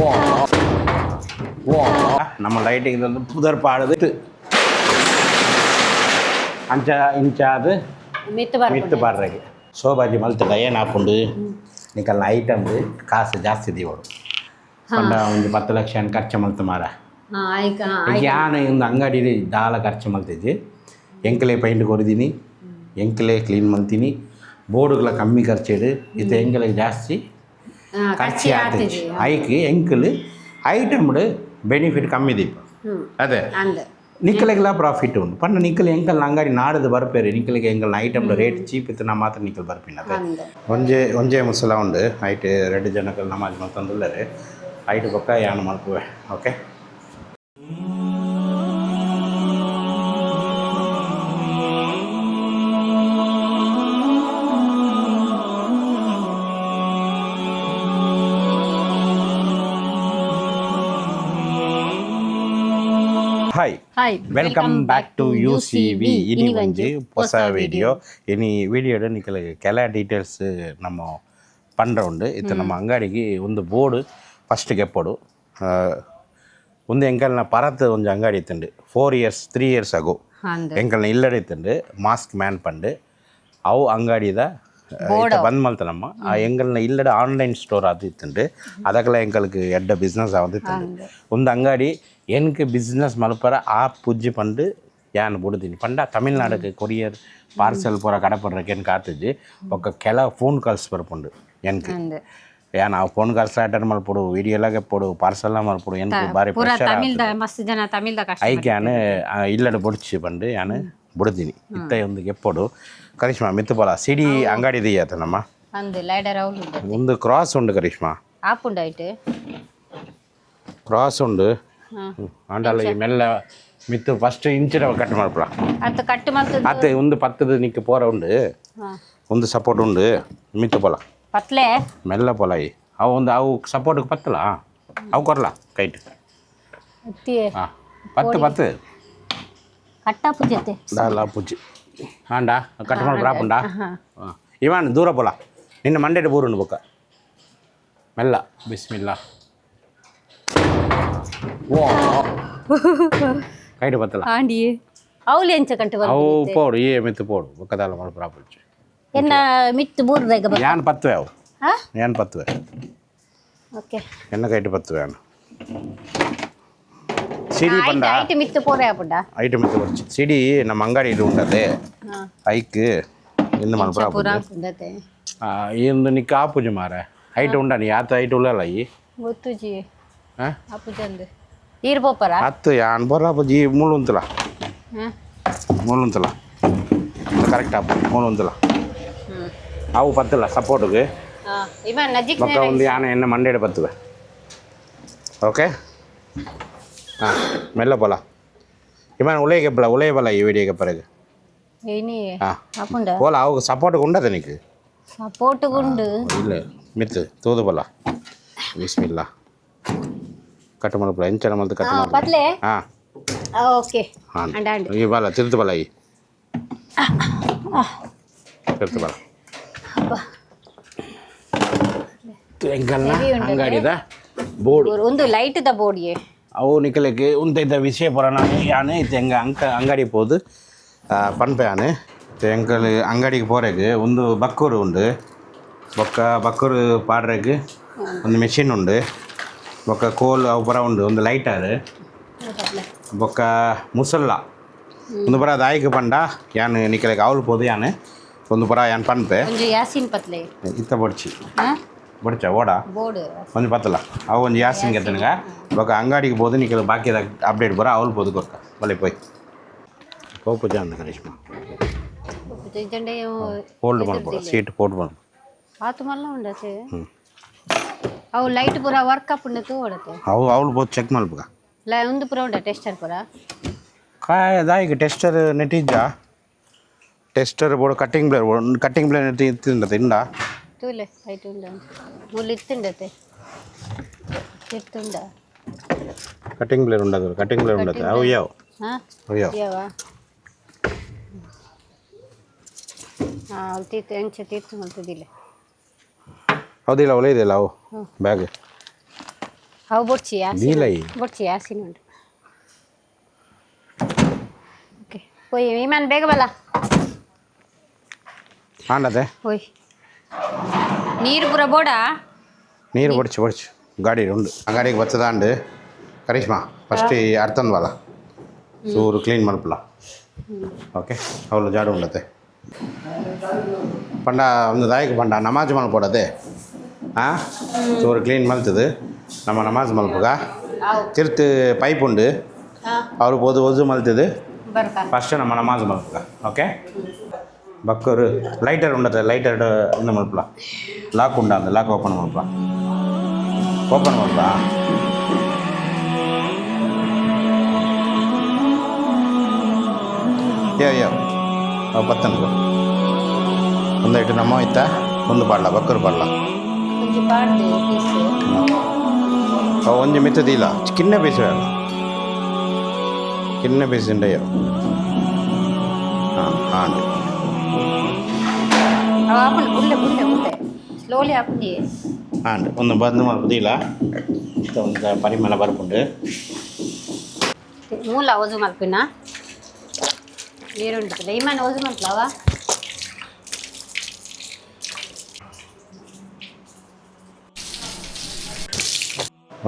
ஓ ஓ நம்ம லைட்டிங் வந்து புதர் பாடுது ಇಂಚಾದ ಮಿತ್ತು ಬಾರ್ರಾಗಿ ಶೋಭಾಜಿ ಮಲ್ತದ ಏನಾಪುಂಡು ನಿಕಲ್ನ ಐಟಮ್ ಕಾಸು ಜಾಸ್ತಿ ದೀವಡು ಪಂಡ ಒಂದು 10 ಲಕ್ಷ ಖರ್ಚು ಮಲ್ತು ಮಾರ ಯಾನು ಒಂದು ಅಂಗಡಿ ದಾಲ ಖರ್ಚು ಮಲ್ತಿದ್ದಿ ಎಂಕಲೇ ಪೈಂಟ್ ಕೊರಿದೀನಿ ಎಂಕಲೇ ಕ್ಲೀನ್ ಮಲ್ತೀನಿ ಬೋರ್ಡುಗಳ ಕಮ್ಮಿ ಖರ್ಚಿಡು ಇದು ಎಂಕಲಿಗೆ ಜಾಸ್ತಿ ಖರ್ಚು ಆಗ್ತದೆ ಐಕೆ ಎಂಕಲು ಐಟಮ್ಡು ಬೆನಿಫಿಟ್ ಕಮ್ಮಿ ದೀಪ ಅದೇ ನಿಕ್ಕಲಿಗೆಲ್ಲ ಪ್ರಾಫಿಟ್ ಉಂಟು ಪಂಡ ನಿಕ್ಕಲು ಎಂಕಲ್ನ ಅಂಗಡಿ ನಾಡದು ಬರ್ಪೇರು ನಿಕ್ಕಲಿಗೆ ಎಂಕಲ್ನ ಐಟಮ್ಡು ರೇಟ್ ಚೀಪ್ ಇತ್ತು ನಾ ಮಾತ್ರ ನಿಕ್ಕಲು ಬರ್ಪಿನ ಅದೇ ಒಂಜೇ ಮುಸಲ ಉಂಡು ಐಟ್ 2 ಜನಕ್ಕಲ್ಲಿ ನಮಾಜ್ ಮಲ್ತಂದುಲ್ಲರೆ ಐಟ್ ಪಕ್ಕ ಯಾನು ಮಲ್ಪುವೆ okay hi welcome back to UCV ಇನಿ ಒಂಜಿ ಹೊಸ ವಿಡಿಯೋ ಇನಿ ವಿಡಿಯೋಡು ನಿಕ್ಕಲಿಗೆ ಕೆಲ ಡೀಟೇಲ್ಸ್ ನಮ್ಮ ಪಂಡ ಉಂಡು ಇತ್ತು ನಮ್ಮ ಅಂಗಡಿಗೆ ಒಂದು ಬೋರ್ಡ್ ಫಸ್ಟ್ ಗೆಪ್ಪಡು ಒಂದು ಎಂಕಲ್ನ ಪರತ್ ಒಂಜಿ ಅಂಗಡಿ ಇತ್ತುಂಡು 3 years ಆಗೋ ಎಂಕಲ್ನ ಇಲ್ಲಡೆ ಇತ್ತುಂಡು ಮಾಸ್ಕ್ ಮ್ಯಾನ್ ಪಂಡು ಅವು ಅಂಗಡಿದ ಬಂದ್ ಮಲ್ತನಮ್ಮ ಆ ಎಂಕಲ್ನ ಇಲ್ಲಡೆ ಆನ್ಲೈನ್ ಸ್ಟೋರ್ ಅದು ಇತ್ತುಂಡು ಅದಕ್ಕೆಲ್ಲ ಎಂಕಲ್ಗೆ ಎಡ್ಡ ಬಿಸ್ನೆಸ್ ಆವಂದಿತ್ತುಂಡು ಒಂದು ಅಂಗಡಿ எனக்கு பிஸ்னஸ் மலுப்பற ஆப் புஜ்ஜி பண்டு ஏன் போடுதீನಿ ಪಂಡ ತಮಿಳ್ನಾಡಿಗೆ ಕೊರಿಯರ್ ಪಾರ್ಸೆಲ್ ಪೂರ ಕಡಪಡ್ರಕ್ಕೆ ಏನು ಕಾತಿದ್ದಿ ಒಕ್ಕ ಕೆಲ ಫೋನ್ ಕಾಲ್ಸ್ ಬರ್ಪುಂಡು ಎನ್ಕ್ ಏನ್ ಆ ಫೋನ್ ಕಾಲ್ಸ್ ಅಟೆಂಡ್ ಮಲ್ಪೊಡು ವಿಡಿಯೋ ಎಲ್ಲ ಗೆಪ್ಪೊಡು ಪಾರ್ಸೆಲ್ ಮಲ್ಪೊಡು ಎನ್ಕ್ ಬಾರಿ ಪ್ರೆಷರ್ ಐಕೆ ಯಾನು ಇಲ್ಲಡೆ ಬೊಡ್ಚಿ ಪಂಡು ಯಾನು ಬುಡ್ದೀನಿ ಇತ್ತ ಒಂದು ಗೆಪ್ಪೊಡು ಕರಿಷ್ಮಾ ಮಿತ್ತು ಪೋಲ ಸಿಡಿ ಅಂಗಡಿ ದಿಯಾತ ನಮ್ಮ ಒಂದು ಕ್ರಾಸ್ ಉಂಡು ಕರಿಷ್ಮಾ ಕ್ರಾಸ್ ಉಂಡು ಆಂಡಲ್ಲ ಮೆಲ್ಲ ಮಿತ್ತು ಫಸ್ಟ್ ಇಂಚಿನ ಕಟ್ ಮಾಡ್ಪುಳ ಅತ್ತೆ ಒಂದು 10 ನಿಕ್ಕೆ ಪೋರ ಉಂಡು ಒಂದು ಸಪೋರ್ಟ್ ಉಂಡು ಮಿತ್ತು ಪೋಲ ಮೆಲ್ಲ ಪೋಲ ಅವು ಒಂದು ಅವು ಸಪೋರ್ಟ್ಗೆ ಪತ್ತಲ ಅವು ಕೊರ್ಲ ಕೈಟ್ ಹಾಂ 10 ದಾಲ ಪುಜ್ಜಿ ಆಂಡ ಕಟ್ ಮಾಡಿ ರಾಪುಂಡ ಇವಾನ್ ದೂರ ಪೋಲ ನಿನ್ನ ಮಂಡ್ಯದ ಬೂರುಂಡು ಬೊಕ್ಕ ಮೆಲ್ಲ ಬಿಸ್ಮಿಲ್ಲಾ ಓ ಕೈಟ್ ಬತ್ತಲ ಆಂಡಿ ಅವಳು ಎಂಚ ಕಂಟು ಅವು ಪೋಡು ಏ ಮಿತ್ತು ಪೋಡು ಬೊಕ್ಕದಾಲ ಮಾಡಿ ಪ್ರಾಪುಲ್ಚು ಎನ್ನ ಮಿತ್ತು ಬೂರ್ದಾಗ ಯಾನ್ ಪತ್ತುವೆ ಅವು ಯಾನ್ ಪತ್ತುವೆ ಓಕೆ ಎನ್ನ ಕೈಟ್ ಪತ್ತುವೆ ಯಾನು ಸಿಡಿ ಪಂಡ ಐಟ್ ಮಿತ್ತು ಪೋರೆ ಆಪುಂಡ ಐಟ್ ಮಿತ್ತು ಬರ್ಚಿ ಸಿಡಿ ನಮ್ಮ ಅಂಗಡಿ ಇದು ಉಂಟದೆ ಐಕ್ ಇಂದು ಮಾಡಿ ಪ್ರಾಪುಲ್ಚು ಇಂದು ನಿಕ್ಕ ಆಪುಜಿ ಮಾರೆ ಐಟ್ ಉಂಡ ನೀ ಆತ ಐಟ್ ಉಳ್ಳಲ್ಲ ಈ ಗೊತ್ತುಜಿ ಆಪುಜಂದು ಈರ್ ಬೋಪರ ಹತ್ತು ಯಾನ್ ಬರ ಬಜ್ಜಿ ಮೂಳುಂತಲ ಮೂಳುಂತಲ ಕರೆಕ್ಟ್ ಆಪು ಮೂಳುಂತಲ ಅವು ಪತ್ತಲ್ಲ ಸಪೋರ್ಟ್ಗೆ ಮಕ್ಕ ಒಂದು ಯಾನ ಎಣ್ಣೆ ಮಂಡ್ಯದ ಪತ್ತುವೆ ಓಕೆ ಹಾಂ ಮೆಲ್ಲ ಪೋಲ ಇಮಾನ ಉಳೆಗೆ ಬಲ ಉಳೆಯ ಬಲ ಈ ವಿಡಿಯೋಗೆ ಪರಗೆ ಹಾಂ ಪೋಲ ಅವು ಸಪೋರ್ಟ್ಗೆ ಉಂಡದ ನಿಕ್ಕೆ ಸಪೋರ್ಟ್ಗೆ ಉಂಡು ಇಲ್ಲ ಮಿತ್ತು ತೋದು ಬಲ ಬಿಸ್ಮಿಲ್ಲ ಕಟ್ ಮಾಡಪ್ಪ ಎಂಚನ ಮಲ್ತು ಕಟ್ ಮಾಡಿ ಹಾಂ ಓಕೆ ಹಾಂ ಈ ಬಲ ತಿರ್ತು ಬಲ ಈ ತಿರ್ತು ಬಲ ಎಂಕಲ್ನ ಅಂಗಡಿದ ಬೋರ್ಡ್ ಒಂದು ಲೈಟ್ ದ ಬೋರ್ಡ್ ಅವು ನಿಕ್ಕಲಿಕ್ಕೆ ಉಂತ ವಿಷಯ ಪುರ ನಾನು ಯಾನೆ ಇದು ಎಂಗ ಅಂಗಡಿ ಪೋದು ಪನ್ಪೆ ಯಾನೆ ಎಂಕಲ್ ಅಂಗಡಿಗೆ ಪೋರೆಗೆ ಒಂದು ಬಕ್ಕೂರು ಉಂಡು ಬೊಕ್ಕ ಬಕ್ಕೂರು ಪಾಡ್ರೆಗೆ ಒಂದು ಮೆಷಿನ್ ಉಂಡು ಬೊಕ್ಕ ಕೋಲ್ ಅವು ಪರ ಉಂಡು ಒಂದು ಲೈಟರ್ ಬೊಕ್ಕ ಮುಸಲ್ಲ ಒಂದು ಪರ ದಾಯಿಗೆ ಪಂಡ ಯಾನ್ ನಿಕ್ಕಲಿಗೆ ಅವಳು ಪೋದು ಯಾನೆ ಒಂದು ಪರ ಯಾನ್ ಪನ್ಪೆ ಇತ್ತ ಬೊಡ್ಚಿ ಬೊಡ್ಚ ಓಡ ಒಂದು ಪತ್ತಲ ಅವು ಒಂದು ಯಾಸಿನ್ ಗೆತ್ತನಗ ಬೊಕ್ಕ ಅಂಗಡಿಗೆ ಪೋದು ನಿಕ್ಕಲು ಬಾಕಿದ ಅಪ್ಡೇಟ್ ಬರ ಅವಳು ಪೋದು ಕೊರ್ಕ ಬಲೆ ಪೋಯ್ ಕೋಪು ಜಾಂದ ಕರಿಷ್ಮಾ ಫೋಲ್ಡ್ ಮಾಡ್ಬೋದು ಸೀಟ್ ಫೋಲ್ಡ್ ಮಾಡ್ಬೋದು ಅವು ಲೈಟ್ ಪೂರ ವರ್ಕ್ ಅಪ್ಪುಂಡು ತೋಡತೆ ಅವು ಅವಳು ಬೋದು ಚೆಕ್ ಮಾಡ್ಬೇಕ ಒಂದು ಪೂರ ಉಂಡ ಟೆಸ್ಟರ್ ಪೂರ ಕಾಯ ದಾಯಿಗೆ ಟೆಸ್ಟರ್ ನೆಟ್ಟಿದ್ದ ಟೆಸ್ಟರ್ ಬೋರ್ಡ್ ಕಟ್ಟಿಂಗ್ ಬ್ಲೇಡ್ ನೆಟ್ಟಿ ಇತ್ತಿಂಡತೆ ಇಂಡ ತೂಲೆ ಲೈಟ್ ಉಂಡ ಮುಳ್ಳು ಇತ್ತಿಂಡತೆ ಇತ್ತುಂಡ ಕಟ್ಟಿಂಗ್ ಬ್ಲೇಡ್ ಉಂಡತೆ ಅವು ಯಾವ ಅವು ಯಾವ ಹಾಂ ತೀರ್ತು ಎಂಚ ತೀರ್ತು ಮಾಡ್ತಿದ್ದಿಲ್ಲ ಹೌದಿಲ್ಲ ಒಲೆ ಇದೆಯಲ್ಲ ಅವು ಬ್ಯಾಗ್ ಅವು ಬೊಡ್ಚಿ ಯಾಸಿನ್ ದೀಲೈ ಬೊಡ್ಚಿ ಯಾಸಿನ್ ಉಂಟು ಓಕೆ ಹೋಯ್ ವಿಮಾನ್ ಬೇಗ ಬಲ್ಲ ಆಂಡದೆ ಹೋಯ್ ನೀರು ಪೂರ ಬೋಡ ನೀರು ಬೊಡ್ಚು ಗಾಡಿ ಉಂಡು ಅಂಗಡಿಗೆ ಬಚ್ಚದಾಂಡು ಕರಿಷ್ಮಾ ಫಸ್ಟ್ ಅರ್ಥನ್ ಬಾಲ ಚೂರು ಕ್ಲೀನ್ ಮಲ್ಪಲ ಓಕೆ ಅವಳು ಜಾಡು ಉಂಡತೆ ಪಂಡ ಒಂದು ದಾಯಿಗೆ ಪಂಡ ನಮಾಜ್ ಮಲ್ಪೋಡದೆ ಹಾಂ ಚೂರು ಕ್ಲೀನ್ ಮಲ್ತದು ನಮ್ಮ ನಮಾಜ್ ಮಲ್ಪಗ ತಿರ್ತು ಪೈಪ್ ಉಂಡು ಅವ್ರು ಬೋದು ಒಜು ಮಲ್ತದು ಫಸ್ಟ್ ನಮ್ಮ ನಮಾಜ್ ಮಲ್ಪಗ ಓಕೆ ಬಕ್ಕರು ಲೈಟರ್ ಉಂಡತೆ ಲೈಟರ್ ಇಂದ ಮಲ್ಪಲ ಲಾಕ್ ಉಂಡ ಅಂದ ಲಾಕ್ ಓಪನ್ ಮಲ್ಪಲ ಓಪನ್ ಮಲ್ಪಲ ಯೋ ಪತ್ತನ್ಕು ಒಂದು ಇಟ್ಟು ನಮ್ಮ ಇತ್ತ ಒಂದು ಪಾಡ್ಲ ಬಕ್ಕರು ಪಾಡ್ಲ ಅವು ಒಂಜಿ ಮಿತ್ತದಿಲ್ಲ ಕಿನ್ನೆ ಪೀಸ್ ಬೇಡ ಕಿನ್ನೆ ಪೀಸ್ ಉಂಡಯ್ಯೋ ಹಾಂ ಹಾಂ ಸ್ಲೋಲಿ ಹಾಕಿ ಹಾಂ ಒಂದು ಬಂದು ಮಲ್ಪದಿಲ್ಲ ಒಂದು ಪರಿಮಳ ಬರ್ಪುಂಡು ಮೂಲ ಓಜು ಮಲ್ಪಿನ ನೀರುಂಟು ಇಮಾನ್ ಓಜು ಮಲ್ಪಲವ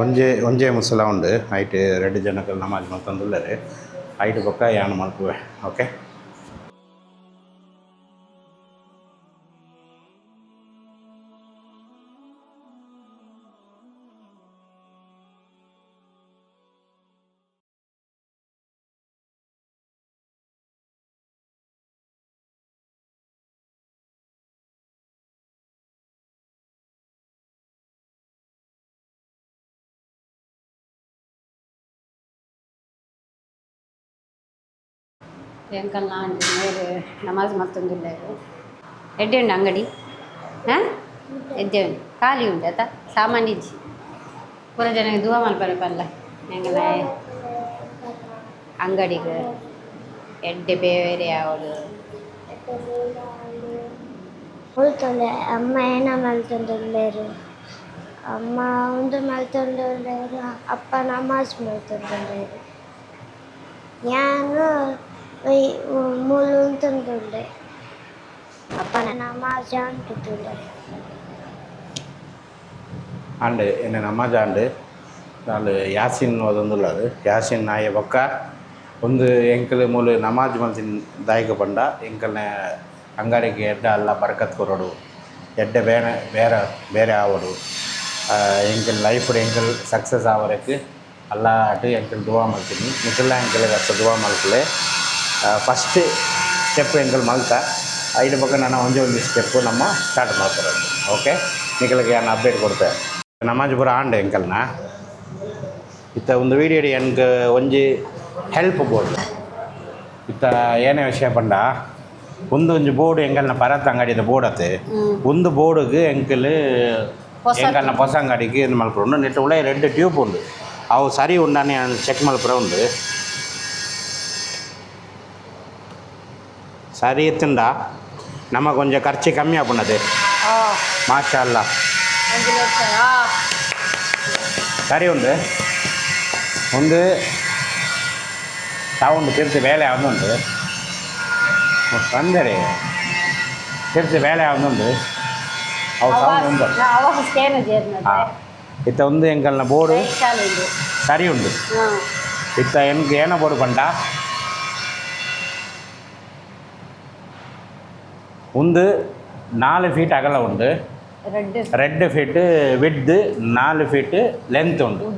ಒಂಜೇ ಮುಸಲ ಉಂಡು ಐಟ್ 2 ಜನಕ್ಕೆ ನಮಾಜ್ ಮಲ್ತಂದುಲ್ಲೆರ್ ಐಟ್ ಬೊಕ್ಕ ಯಾನ್ ಮಲ್ಪುವೆ ಓಕೆ ಎಂಕಲ್ ನಾನು ನಮಾಜ್ ಮಲ್ತೊಂದುಲ್ಲೆ ಎಡ್ಡೆ ಉಂಡು ಅಂಗಡಿ ಹಾಂ ಎದ್ದೆ ಉಂಡು ಖಾಲಿ ಉಂಡು ಆಯ್ತಾ ಸಾಮಾನು ಇಜ್ಜಿ ಪೂರ ಜನಕ್ಕೆ ದುವಾ ಮಲ್ಪರೆ ಪಲ್ಲ ಹೆಂಗೆಲ್ಲ ಅಂಗಡಿಗೆ ಎಡ್ಡೆ ಬೇರೆ ಅವಳು ಉಳ್ತೊಂಡೆ ಅಮ್ಮ ಏನ ಮಲ್ತೊಂದುಲ್ಲೆರು ಅಮ್ಮ ಒಂದು ಮಲ್ತೊಂದುಲ್ಲೆರು ಅಪ್ಪ ನಮಾಜ್ ಮಲ್ತೊಂದುಲ್ಲೆರು ನಾನು ಮೂಲು ಉಂತೊಂದುಲ್ಲೆ ಅಪ್ಪನ ನಮಾಜ್ ಅಂಟುತ್ತುಲ್ಲೆ ಆಂಡ್ ಎನ್ನ ನಮಾಜ್ ಆಂಡ್ ನಾನು ಯಾಸಿನ್ ಓದೊಂದುಲ್ಲರು ಯಾಸಿನ್ ನಾಯ ಬೊಕ್ಕ ಒಂದು ಎಂಕಲ್ ಮೂಲು ನಮಾಜ್ ಮಲ್ತಿನ ದಾಯಿಗೆ ಪಂಡ ಎಂಕಲ್ನ ಅಂಗಡಿಗೆ ಎಡ್ಡ ಅಲ್ಲ ಬರ್ಕತ್ ಕೊರೋಡು ಎಡ್ಡೆ ಬೇರೆ ಆವಡು ಎಂಕಲ್ ಲೈಫ್ ಎಂಕಲ್ ಸಕ್ಸಸ್ ಆವರಕ್ಕೆ ಅಲ್ಲ ಅటు ಎಂಕಲ್ ದುವಾ ಮಲ್ತೀನಿ ಮಿಕ್ಕಲ್ಲ ಎಂಕಲ್ ಅಷ್ಟ ದುವಾ ಮಲ್ಪಲೆ ಫಸ್ಟ್ ಸ್ಟೆಪ್ ಎಂಕಲ್ ಮಲ್ತ ಐದು ಬೊಕ್ಕ ನಾನು ಒಂದು ಸ್ಟೆಪ್ಪು ನಮ್ಮ ಸ್ಟಾರ್ಟ್ ಮಾಡ್ತಾರೆ ಓಕೆ ನಿಖಲ್ಗೆ ನಾನು ಅಪ್ಡೇಟ್ ಕೊಡ್ತೆ ನಮಾಜ್ ಪೂರ ಆಂಡೆ ಎಂಕಲ್ನ ಇತ್ತ ಒಂದು ವೀಡಿಯೋ ಎನ್ಗೆ ಒಂಜಿ ಹೆಲ್ಪ್ ಬೋರ್ಡ್ ಇತ್ತ ಏನೇ ವಿಷಯ ಪಂಡ ಒಂದೊಂದು ಬೋರ್ಡ್ ಎಂಕಲ್ನ ಪರತ್ ಅಂಗಡಿದ ಬೋರ್ಡ್ ಅತ್ತೆ ಒಂದು ಬೋರ್ಡ್ಗೆ ಎಂಕಲ್ ಎಂಕಲ್ನ ಹೊಸ ಅಂಗಡಿಗೆ ಇದು ಮಲ್ಪುಂಡು ನೆಟ್ಟು ಉಳ್ಳೆ 2 ಟ್ಯೂಬ್ ಉಂಡು ಅವು ಸರಿ ಉಂಡಾನೆ ಚೆಕ್ ಮಲ್ಪುರ ಉಂಡು ಸರಿ ಎತ್ತುಂಡ ನಮಗೆ ಕೊಂಚ ಖರ್ಚು ಕಮ್ಮಿ ಆಪುಂಡದೆ ಮಾಷಾ ಅಲ್ಲ ಸರಿ ಉಂಡು ಒಂದು ಸೌಂಡ್ ತಿರ್ಸಿ ಬೇಳೆ ಯಾವುದುಂಡು ತೊಂದರೆ ತಿರ್ಸಿ ಬೇಳೆ ಯಾವುದುಂಡು ಅವು ಸೌಂಡ್ ಉಂಟು ಹಾಂ ಇತ್ತ ಒಂದು ಎಂಕಲ್ನ ಬೋರ್ಡು ಸರಿ ಉಂಡು ಇತ್ತ ಎನ್ಗೆ ಏನೋ ಬೋರ್ಡು ಪಂಡ ಒಂದು 4 ಫೀಟ್ ಅಗಲ ಉಂಡು 2 ಫೀಟ್ ವಿಡ್ತ್ 4 ಫೀಟ್ ಲೆಂತ್ ಉಂಡು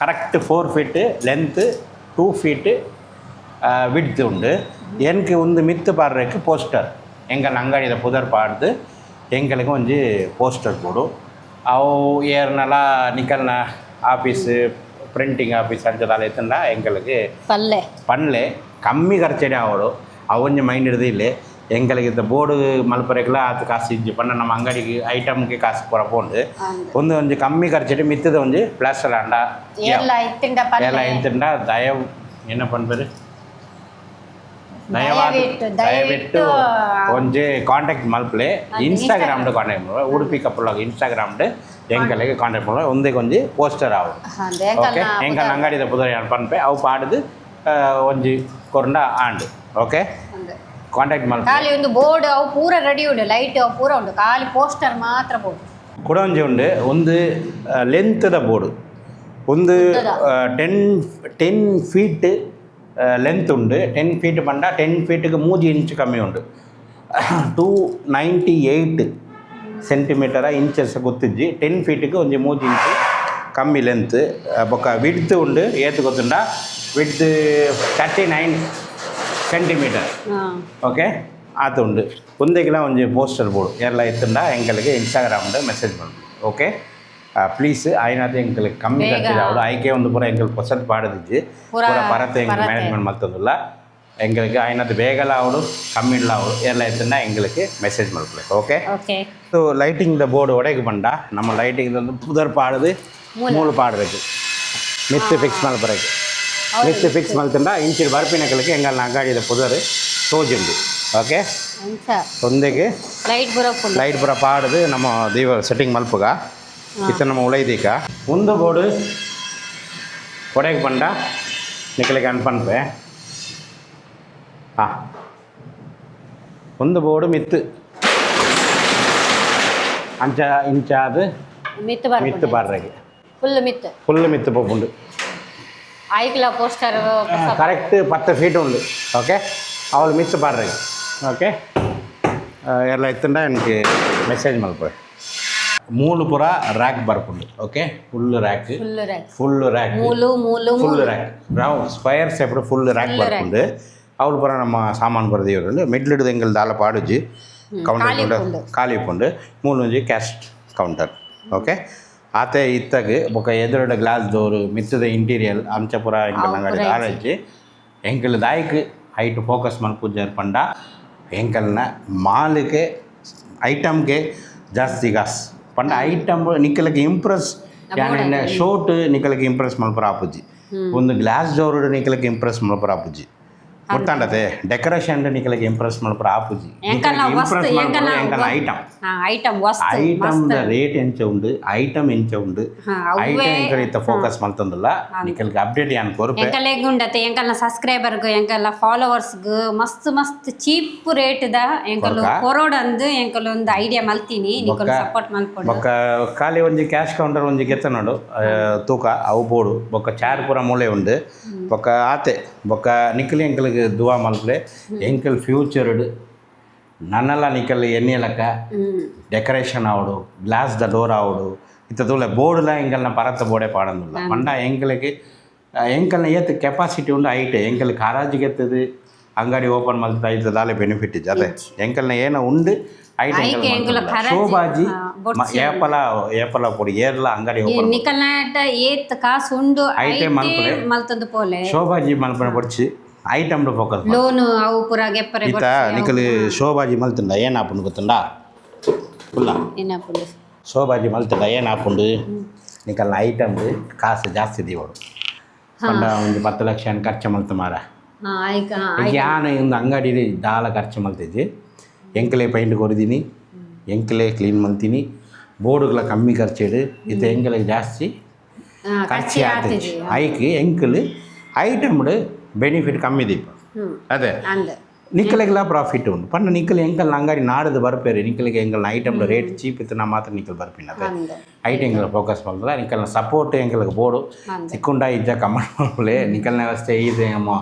correct 4 feet length 2 feet width ಉಂಡು ಎನ್ಗೆ ಒಂದು ಮಿತ್ತು ಪಾಡ್ರಕ್ಕೆ ಪೋಸ್ಟರ್ ಎಂಕಲ್ನ ಅಂಗಡಿದ ಪುದರ್ ಪಾಡ್ದು ಎಂಕಲ್ಗೆ ಒಂಜಿ ಪೋಸ್ಟರ್ ಕೊಡು ಅವು ಏರ್ನಲ ನಿಕಲ್ನ ಆಫೀಸ್ ಪ್ರಿಂಟಿಂಗ್ ಆಫೀಸ್ ಅಂಚದಾಲ ಎತ್ತಂಡ ಎಂಕಲ್ಗೆ ಪನ್ಲೆ ಕಮ್ಮಿ ಖರ್ಚಡೆ ಆವಡು ಅವೊಂಜಿ ಮೈಂಡ್ ಹಿಡ್ದು ಇಲ್ಲೇ ಎಂಕಲ್ಗೆ ಇದ್ದ ಬೋರ್ಡು ಮಲ್ಪರೆಗ್ಲ ಅದು ಕಾಸು ಇಜ್ಜಿ ಪಂಡ ನಮ್ಮ ಅಂಗಡಿಗೆ ಐಟಮ್ಗೆ ಕಾಸು ಪೂರ ಪೋಂಡು ಒಂಜಿ ಕಮ್ಮಿ ಖರ್ಚಡೆ ಮಿತ್ತದ ಒಂಜಿ ಪ್ಲಾಸ್ಟರ್ ಆಂಡ ಎಲ್ಲ ಇಂತಿಂಡ ದಯವ್ ಏನ ಪನ್ಪೇರು ದಯವಿಟ್ಟು ಒಂಜಿ ಕಾಂಟ್ಯಾಕ್ಟ್ ಮಲ್ಪಲೆ ಇನ್ಸ್ಟಾಗ್ರಾಮ್ಡು ಕಾಂಟ್ಯಾಕ್ಟ್ ಉಡುಪಿ ಕಪ್ಪಲಾಗ ಇನ್ಸ್ಟಾಗ್ರಾಮ್ಡು ಎಂಕಲ್ಗೆ ಕಾಂಟ್ಯಾಕ್ಟ್ ಮಾಡೋದು ಒಂದೇ ಕೊಂಜಿ ಪೋಸ್ಟರ್ ಆವು ಓಕೆ ಎಂಕಲ್ ಅಂಗಡಿದ ಪುದರ್ ಪನ್ಪೆ ಅವು ಪಾಡ್ದು ಒಂಜಿ ಕೊರಂಡ ಆಂಡ್ ಓಕೆ ಕಾಂಟ್ಯಾಕ್ಟ್ ಮಾಡಿ ಖಾಲಿ ಒಂದು ಬೋರ್ಡ್ ಅವು ಪೂರ ರೆಡಿ ಉಂಡು ಲೈಟ್ ಅವು ಪೂರ ಉಂಡು ಖಾಲಿ ಪೋಸ್ಟರ್ ಮಾತ್ರ ಬೋರ್ಡ್ ಕೂಡ ಒಂಜಿ ಉಂಡು ಒಂದು ಲೆಂತ್ದ ಬೋರ್ಡು ಒಂದು 10 ಫೀಟ್ ಲೆಂತ್ ಉಂಡು 10 ಫೀಟ್ ಪಂಡ 10 ಫೀಟ್ಗೆ 3 ಇಂಚ್ ಕಮ್ಮಿ ಉಂಡು 298 ಸೆಂಟಿಮೀಟರ ಇಂಚಸ್ ಗೊತ್ತಿಜ್ಜಿ 10 ಫೀಟ್ಗೆ ಒಂಜಿ 3 ಇಂಚ್ ಕಮ್ಮಿ ಲೆಂತ್ ಬೊಕ್ಕ ವಿಡ್ತ್ ಉಂಡು ಏತ್ ಗೊತ್ತುಂಡ ವಿಡ್ತ್ 39 ಸೆಂಟಿಮೀಟರ್ ಓಕೆ ಆತ ಉಂಡು ಒಂದೇಗಿಲ ಒಂಜಿ ಪೋಸ್ಟರ್ ಬೋರ್ಡ್ ಎಲ್ಲ ಎತ್ತುಂಡ ಎಂಕಲ್ಗೆ ಇನ್ಸ್ಟಾಗ್ರಾಮ್ದ ಮೆಸೇಜ್ ಮಾಡಿ ಓಕೆ ಪ್ಲೀಸ್ ಆಯ್ನಾದ ಎಂಕಲ್ ಕಮ್ಮಿ ಖರ್ಚಿದ ಅವಡು ಆಯ್ಕೆ ಒಂದು ಪೂರ ಎಂಕಲ್ ಪೊಸತ್ ಪಾಡದಿಜ್ಜಿ ಪೂರ ಪರತೆ ಎಂಕಲ್ ಮ್ಯಾನೇಜ್ಮೆಂಟ್ ಮಲ್ತಂದಿಲ್ಲ ಎಂಕಲ್ಗೆ ಆಯ್ನದು ಬೇಗಲ ಅವಡು ಕಮ್ಮಿ ಇಲ್ಲ ಅವಡು ಎಲ್ಲ ಎತ್ತುಂಡ ಎಂಕಲ್ಗೆ ಮೆಸೇಜ್ ಮಾಡ್ಬೇಕು ಓಕೆ ಸೊ ಲೈಟಿಂಗ್ ಬೋರ್ಡ್ ಒಡೆಗೆ ಬಂಡ ನಮ್ಮ ಲೈಟಿಂಗ್ ಒಂದು ಪುದರ್ ಪಾಡದು ಮೂಲು ಪಾಡಬೇಕು ಮಿತ್ ಫಿಕ್ಸ್ ಮಲ್ಪರಕ್ಕೆ ಮಿತ್ ಫಿಕ್ಸ್ ಮಲ್ತಂಡ ಇಂಚಿನ ಬರ್ಪಿನಕಲಿಗೆ ಎಂಗಲ್ ಅಗಾಡಿದ ಪುದರ್ ತೋಜುಂಡು ಓಕೆ ಒಂದೆಗೆ ಲೈಟ್ ಪೂರ ಪಾಡದು ನಮ್ಮ ದೀವ ಸೆಟ್ಟಿಂಗ್ ಮಲ್ಪುಗ ಇತ್ತ ನಮ್ಮ ಉಳೈದೀಕ ಒಂದು ಬೋರ್ಡು ಒಡೆಗೆ ಬಂಡ ನಿಕಲಿಗೆ ಅನ್ಪನ್ಪೆ ಒಂದು ಬೋರ್ಡು ಮಿತ್ತು ಅಂಚ ಇಂಚಾದ ಮಿತ್ತು ಪಾಡ್ರೆಗೆ ಫುಲ್ ಮಿತ್ತು ಪೋಪುಂಡು ಆಯ್ಕಲ ಪೋಸ್ಟರ್ ಕರೆಕ್ಟ್ 10 ಫೀಟ್ ಉಂಡು ಓಕೆ ಅವಳು ಮಿತ್ತು ಪಾಡ್ರೆಗೆ ಓಕೆ ಎಲ್ಲ ಎತ್ತಂಡ எனக்கு ಮೆಸೇಜ್ ಮಲ್ಪೆ ಮೂಲು ಪುರ ರ್ಯಾಕ್ ಬರ್ಪುಂಡು okay full rack full rack round square shaped full rack ಬರ್ಪುಂಡು ಅವಳು ಪುರ ನಮ್ಮ ಸಾಮಾನು ಬರದಿ ಮಿಡ್ಲಿಡ್ದು ಎಂಗಲ್ ದಾಲ ಪಾಡುಜಿ ಕೌಂಟರ್ ಖಾಲಿ ಇಪ್ಪುಂಡು ಮೂಲು ಒಂಜಿ ಕ್ಯಾಶ್ ಕೌಂಟರ್ ಓಕೆ ಆತೆ ಇತ್ತಗೆ ಬೊಕ ಎದುರುಡ ಗ್ಲಾಸ್ ಡೋರ್ ಮಿತ್ತದ ಇಂಟೀರಿಯರ್ ಅಂಚ ಪುರ ಎಂಕಲ್ ಅಂಗಡಿ ದಾಲಜ್ಜಿ ಎಂಕಲ್ ದಾಯ್ಕ್ ಹೈಟ್ ಫೋಕಸ್ ಮಲ್ಪುಜರ್ ಪಂಡ ಎಂಕಲ್ನ ಮಾಲ್ಗೆ ಐಟಮ್ಗೆ ಜಾಸ್ತಿ ಗಾಸ್ ಪಂಡ ಐಟಮ್ ನಿಕ್ಕಲಿಗೆ ಇಂಪ್ರೆಸ್ ಯಾನೆ ಶೋಟ್ ನಿಕ್ಕಲಿಗೆ ಇಂಪ್ರೆಸ್ ಮಲ್ಪರ ಆಪುಜಿ ಒಂದು ಗ್ಲಾಸ್ ಡೋರ್ ನಿಕ್ಕಲಿಗೆ ಇಂಪ್ರೆಸ್ ಮಲ್ಪರ ಆಪುಜಿ ಗೊತ್ತಾಂಡತೆ ಡೆಕೋರೇಷನ್ ನಿಕ್ಕಲಿಗೆ ಇಂಪ್ರೆಸ್ ಮಲ್ಪರ ಆಪುಜಿ ಇಂಪ್ರೆಸ್ ಮಲ್ಪರ ಎಂಕಲ್ ಐಟಮ್ ರೇಟ್ ಎಂಚ ಉಂಡು ಐಟಮ್ ಎಂಚ ಉಂಡು ಐಟಮ್ ಎಂಕಲ್ ಇತ್ತ ಫೋಕಸ್ ಮಲ್ತಂದಿಲ್ಲ ನಿಕ್ಕಲಿಗೆ ಅಪ್ಡೇಟ್ ಯಾನ್ ಕೊರ್ಪೆ ಎಂಕಲ್ ಉಂಡತೆ ಎಂಕಲ್ನ ಸಬ್ಸ್ಕ್ರೈಬರ್ಗು ಎಂಕಲ್ನ ಫಾಲೋವರ್ಸ್ಗು ಮಸ್ತ್ ಚೀಪ್ ರೇಟ್ ದ ಎಂಕಲ್ ಕೊರೋಡ್ ಅಂದು ಎಂಕಲ್ ಒಂದು ಐಡಿಯಾ ಮಲ್ತೀನಿ ನಿಕ್ಕಲ್ ಸಪೋರ್ಟ್ ಮಲ್ಪೊಡು ಬೊಕ್ಕ ಖಾಲಿ ಒಂಜಿ ಕ್ಯಾಶ್ ಕೌಂಟರ್ ಒಂಜಿ ಗೆತ್ತ ನೋಡು ತೂಕ ಅವು ಬೋಡು ಬೊಕ್ಕ ಚಾರ್ ಪೂರ ಮೂಲೆ ಉಂಡು ಬೊಕ್ಕ ಆತೆ ಬೊಕ್ಕ ನಿಕ್ಕಲಿ ಎಂಕಲ್ಗೆ ದುವಾ ಮಲ್ಪಲೆ ಎಂಕಲ್ ಫ್ಯೂಚರ್ಡ್ ನನ್ನಲ್ಲ ನಿಕ್ಕಲ್ ಎಣ್ಣೆಲಕ್ಕ ಡೆಕೋರೇಷನ್ ಆವಡು ಗ್ಲಾಸ್ ದ ಡೋರ್ ಆವಡು ಇತ್ತದೂಲೆ ಬೋರ್ಡ್ಲ ಎಂಕಲ್ನ ಪರತ್ತ ಬೋಡೆ ಪಾಡಂದಿಲ್ಲ ಪಂಡ ಎಂಕಲ್ಗೆ ಎಂಕಲ್ನ ಏತ್ ಕೆಪಾಸಿಟಿ ಉಂಡು ಐಟ್ ಎಂಕಲ್ ಕಾರಾಜಿಗೆ ಎತ್ತದು ಅಂಗಡಿ ಓಪನ್ ಮಲ್ತದ ಐದು ದಾಲೆ ಬೆನಿಫಿಟ್ ಇಜ್ಜ ಅದೇ ಎಂಕಲ್ನ ಏನೋ ಉಂಡು ಐಟ್ ಎಂಕಲ್ ಶೋಭಾಜಿ ಏಪಲ ಪೊಡಿ ಏರ್ಲ ಅಂಗಡಿ ಓಪನ್ ನಿಕಲ್ನಾಟ ಏತ್ ಕಾಸು ಉಂಡು ಐಟೆ ಮಲ್ಪಲೆ ಮಲ್ತಂದು ಪೋಲೆ ಶೋಭಾಜಿ ಮಲ್ಪನೆ ಪೊಡ್ಚಿ ಐಟಮ್ ಫೋಕಸ್ ಲೋನು ಅವು ಪೂರ ಗೆಪ್ಪರೆ ಈತ ನಿಕಲ್ ಶೋಭಾಜಿ ಮಲ್ತಂಡ ಏನು ಆಪುಂಡು ಗೊತ್ತುಂಡ ಫುಲ್ಲ ಶೋಭಾಜಿ ಮಲ್ತಂಡ ಏನು ಆಪುಂಡು ನಿಕಲ್ನ ಐಟಮ್ ಕಾಸು ಜಾಸ್ತಿ ದೀವಡು ಪಂಡ ಒಂದು 10 ಲಕ್ಷ ಖರ್ಚು ಮಲ್ತ ಮಾರ ಯಾನು ಒಂದು ಅಂಗಡಿ ದಾಲ ಖರ್ಚು ಮಲ್ತಿದ್ದಿ ಎಂಕಲೇ ಪೈಂಟ್ ಕೊರಿದೀನಿ ಎಂಕಲೇ ಕ್ಲೀನ್ ಮಲ್ತೀನಿ ಬೋರ್ಡುಗಳ ಕಮ್ಮಿ ಖರ್ಚಿಡು ಇದು ಎಂಕಲಿಗೆ ಜಾಸ್ತಿ ಖರ್ಚು ಆಗ್ತದೆ ಐಕೆ ಎಂಕಲ್ ಐಟಮ್ಡು ಬೆನಿಫಿಟ್ ಕಮ್ಮಿ ದೀಪ ಅದೇ ನಿಕ್ಕಲಿಗೆಲ್ಲ ಪ್ರಾಫಿಟ್ ಉಂಟು ಪಂಡ ನಿಕ್ಕಲ್ ಎಂಕಲ್ ಅಂಗಡಿ ನಾಡದು ಬರ್ಪೇರಿ ನಿಕ್ಕಲಿಗೆ ಎಂಕಲ್ನ ಐಟಮ್ಡು ರೇಟ್ ಚೀಪ್ ಇತ್ತು ನಾ ಮಾತ್ರ ನಿಕ್ಕಲ್ ಬರ್ಪಿನ ಅದೇ ಐಟ್ ಎಂಕಲ್ ಫೋಕಸ್ ಮಾಡ್ತದ ನಿಕ್ಕಲ್ನ ಸಪೋರ್ಟ್ ಎಂಕಲ್ಗೆ ಬೋರ್ಡು ಸಿಕ್ಕುಂಡ ಇಜ್ಜ ಕಮೆಂಟ್ ಮಾಡ್ಕೊಳ್ಳಿ ನಿಕ್ಕಲ್ನ ವ್ಯವಸ್ಥೆ ಇದೆ ನಮ್ಮ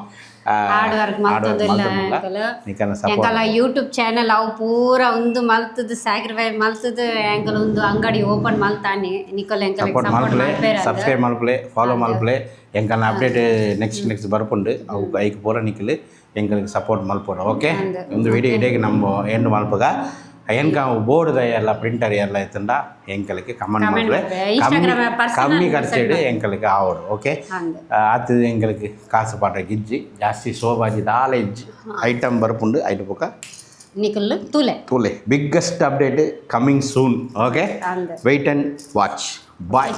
ಹಾರ್ಡ್ ವರ್ಕ್ ಮಲ್ತದಿಲ್ಲ ಯೂಟ್ಯೂಬ್ ಚಾನೆಲ್ ಅವು ಪೂರ ಒಂದು ಮಲ್ತದ ಸ್ಯಾಕ್ರಿಫೈಸ್ ಮಲ್ತದ ಎಂಕಲ್ ಒಂದು ಅಂಗಡಿ ಓಪನ್ ಮಲ್ತಾನೆ ನಿಕ್ಕಲ್ ಎಂಕಲ್ ಸಪೋರ್ಟ್ ಮಲ್ಪಲೆ ಸಬ್ಸ್ಕ್ರೈಬ್ ಮಲ್ಪಲೆ ಫಾಲೋ ಮಲ್ಪಲೆ ಎಂಕಲ್ನ ಅಪ್ಡೇಟ್ ನೆಕ್ಸ್ಟ್ ಬರ್ಪುಂಡು ಅವು ಐಕ್ ಪೂರ ನಿಕ್ಕಲು ಎಂಕಲ್ಗೆ ಸಪೋರ್ಟ್ ಮಲ್ಪೋಣ ಓಕೆ ಒಂದು ವಿಡಿಯೋ ಇಡೀಗೆ ನಮ್ಮ ಎಂಡ್ ಮಲ್ಪಗ ಎಂಕ ಬೋರ್ಡ್ ಎಲ್ಲ ಪ್ರಿಂಟರ್ ಎಲ್ಲ ಇತ್ತಂಡ ಎಂಕಲಿಗೆ ಕಮೆಂಟ್ ಮಾಡ್ರೆ ಕಮ್ಮಿ ಖರ್ಚಿಡು ಎಂಕಲಿಗೆ ಆವಡು ಓಕೆ ಆತು ಎಂಕಲಿಗೆ ಕಾಸು ಪಾಟ ಗಿಜ್ಜಿ ಜಾಸ್ತಿ ಶೋಭಾಜಿ ದಾಲ ಇಜ್ಜಿ ಐಟಮ್ ಬರ್ಪುಂಡು ಐಟು ಪಕ್ಕ ನಿಕಲ್ ತುಲೆ biggest update coming soon okay wait and watch bye